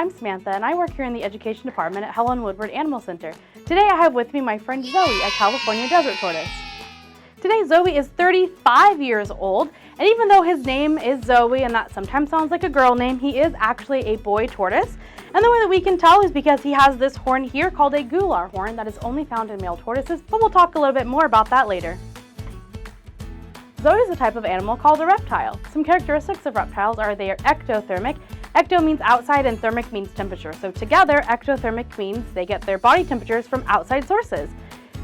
I'm Samantha and I work here in the Education Department at Helen Woodward Animal Center. Today I have with me my friend Zoey, a California Desert Tortoise. Today Zoey is 35 years old, and even though his name is Zoey and that sometimes sounds like a girl name, he is actually a boy tortoise. And the way that we can tell is because he has this horn here called a gular horn that is only found in male tortoises, but we'll talk a little bit more about that later. Zoey is a type of animal called a reptile. Some characteristics of reptiles are they are ectothermic. Ecto means outside and thermic means temperature. So together, ectothermic means they get their body temperatures from outside sources.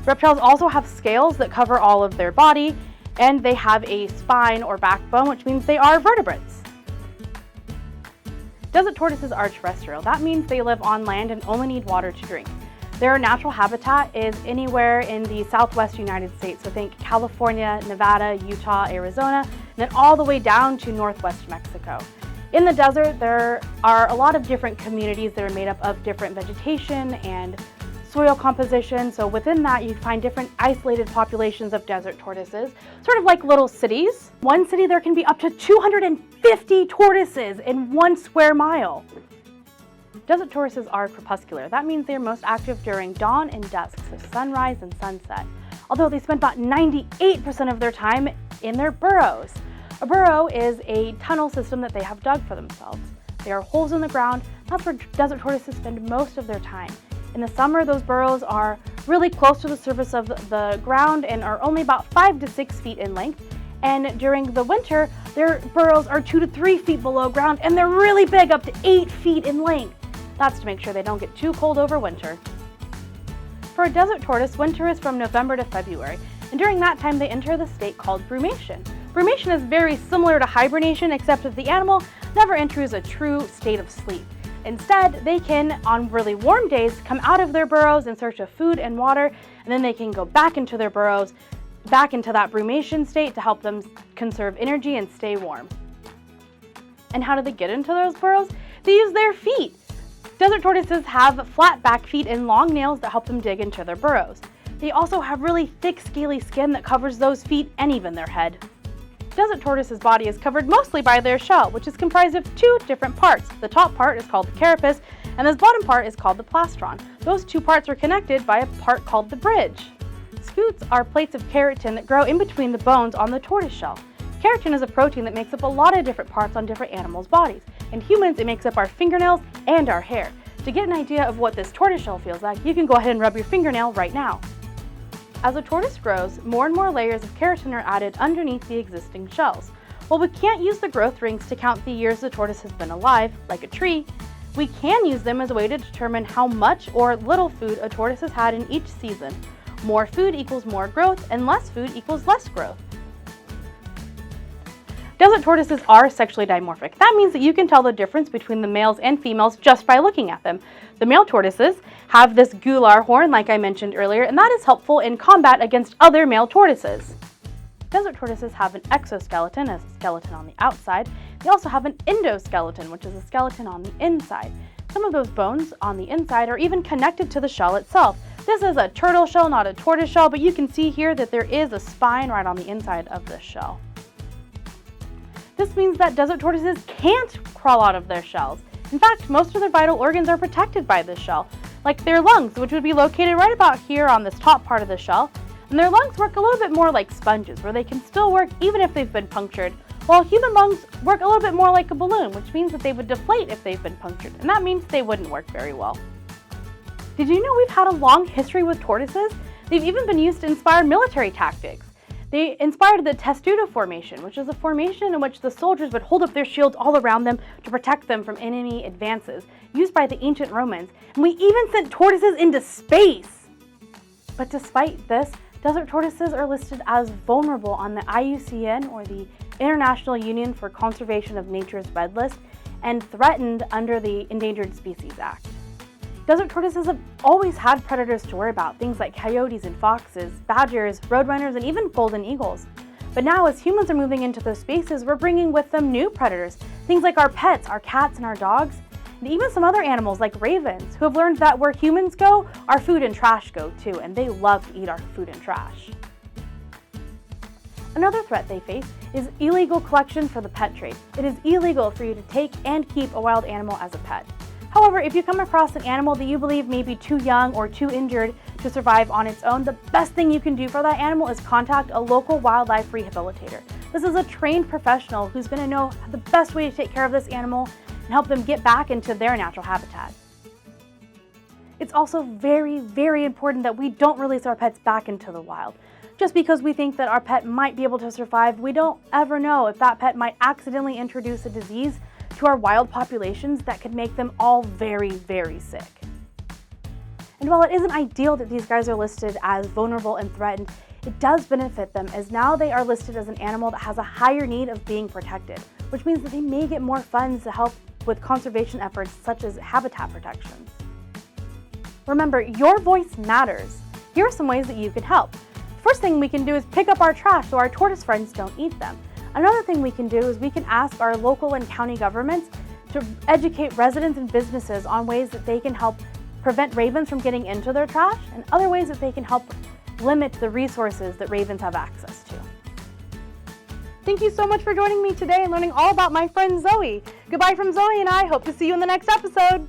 Reptiles also have scales that cover all of their body, and they have a spine or backbone, which means they are vertebrates. Desert tortoises are terrestrial. That means they live on land and only need water to drink. Their natural habitat is anywhere in the southwest United States, so think California, Nevada, Utah, Arizona, and then all the way down to northwest Mexico. In the desert, there are a lot of different communities that are made up of different vegetation and soil composition, so within that you find different isolated populations of desert tortoises, sort of like little cities. One city there can be up to 250 tortoises in 1 square mile. Desert tortoises are crepuscular. That means they're most active during dawn and dusk, so sunrise and sunset, although they spend about 98% of their time in their burrows. A burrow is a tunnel system that they have dug for themselves. They are holes in the ground. That's where desert tortoises spend most of their time. In the summer, those burrows are really close to the surface of the ground and are only about 5 to 6 feet in length. And during the winter, their burrows are 2 to 3 feet below ground, and they're really big, up to 8 feet in length. That's to make sure they don't get too cold over winter. For a desert tortoise, winter is from November to February, and during that time they enter the state called brumation. Brumation is very similar to hibernation, except that the animal never enters a true state of sleep. Instead, they can, on really warm days, come out of their burrows in search of food and water, and then they can go back into their burrows, back into that brumation state to help them conserve energy and stay warm. And how do they get into those burrows? They use their feet. Desert tortoises have flat back feet and long nails that help them dig into their burrows. They also have really thick, scaly skin that covers those feet and even their head. Desert tortoise's body is covered mostly by their shell, which is comprised of 2 different parts. The top part is called the carapace, and this bottom part is called the plastron. Those 2 parts are connected by a part called the bridge. Scutes are plates of keratin that grow in between the bones on the tortoise shell. Keratin is a protein that makes up a lot of different parts on different animals' bodies. In humans, it makes up our fingernails and our hair. To get an idea of what this tortoise shell feels like, you can go ahead and rub your fingernail right now. As a tortoise grows, more and more layers of keratin are added underneath the existing shells. While we can't use the growth rings to count the years the tortoise has been alive, like a tree, we can use them as a way to determine how much or little food a tortoise has had in each season. More food equals more growth, and less food equals less growth. Desert tortoises are sexually dimorphic. That means that you can tell the difference between the males and females just by looking at them. The male tortoises have this gular horn, like I mentioned earlier, and that is helpful in combat against other male tortoises. Desert tortoises have an exoskeleton, a skeleton on the outside. They also have an endoskeleton, which is a skeleton on the inside. Some of those bones on the inside are even connected to the shell itself. This is a turtle shell, not a tortoise shell, but you can see here that there is a spine right on the inside of this shell. This means that desert tortoises can't crawl out of their shells. In fact, most of their vital organs are protected by this shell, like their lungs, which would be located right about here on this top part of the shell. And their lungs work a little bit more like sponges, where they can still work even if they've been punctured, while human lungs work a little bit more like a balloon, which means that they would deflate if they've been punctured, and that means they wouldn't work very well. Did you know we've had a long history with tortoises? They've even been used to inspire military tactics. They inspired the testudo formation, which is a formation in which the soldiers would hold up their shields all around them to protect them from enemy advances, used by the ancient Romans. And we even sent tortoises into space! But despite this, desert tortoises are listed as vulnerable on the IUCN, or the International Union for Conservation of Nature's Red List, and threatened under the Endangered Species Act. Desert tortoises have always had predators to worry about, things like coyotes and foxes, badgers, roadrunners, and even golden eagles. But now, as humans are moving into those spaces, we're bringing with them new predators, things like our pets, our cats and our dogs, and even some other animals like ravens, who have learned that where humans go, our food and trash go too, and they love to eat our food and trash. Another threat they face is illegal collection for the pet trade. It is illegal for you to take and keep a wild animal as a pet. However, if you come across an animal that you believe may be too young or too injured to survive on its own, the best thing you can do for that animal is contact a local wildlife rehabilitator. This is a trained professional who's going to know the best way to take care of this animal and help them get back into their natural habitat. It's also very, very important that we don't release our pets back into the wild. Just because we think that our pet might be able to survive, we don't ever know if that pet might accidentally introduce a disease to our wild populations that could make them all very, very sick. And while it isn't ideal that these guys are listed as vulnerable and threatened, it does benefit them, as now they are listed as an animal that has a higher need of being protected, which means that they may get more funds to help with conservation efforts such as habitat protections. Remember, your voice matters. Here are some ways that you can help. First thing we can do is pick up our trash so our tortoise friends don't eat them. Another thing we can do is we can ask our local and county governments to educate residents and businesses on ways that they can help prevent ravens from getting into their trash, and other ways that they can help limit the resources that ravens have access to. Thank you so much for joining me today and learning all about my friend Zoey. Goodbye from Zoey and I. Hope to see you in the next episode.